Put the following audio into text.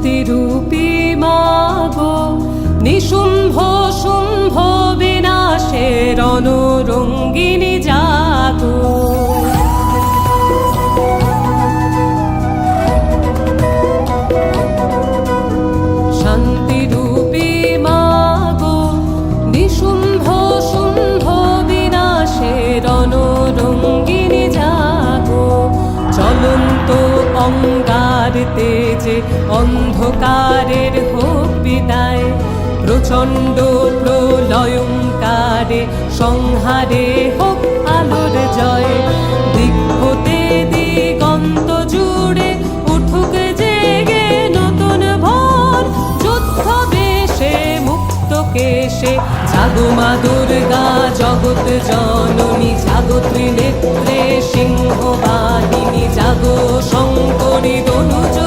শান্তিরূপী মাগো, নিশুম্ভ শুম্ভ বিনাশের অনুরঙ্গিনী জাগো। শান্তিরূপী মাগো, নিশুম্ভ শুম্ভ বিনাশের অনুরঙ্গিনী জাগো। চলন্ত অঙ্গার তেজে অন্ধকারের হোক বিদায়, প্রচণ্ড প্রলয়ঙ্কারে সংহারে হোক আলোর জয়। দিক হতে দিগন্ত জুড়ে উঠুক জেগে নতুন ভোর, যুদ্ধ বেশে মুক্ত কেশে জাগো মা দুর্গা জগৎ জননী। জাগো ত্রিনেত্রে সিংহ বাহিনী, জাগো শঙ্করী তনুজ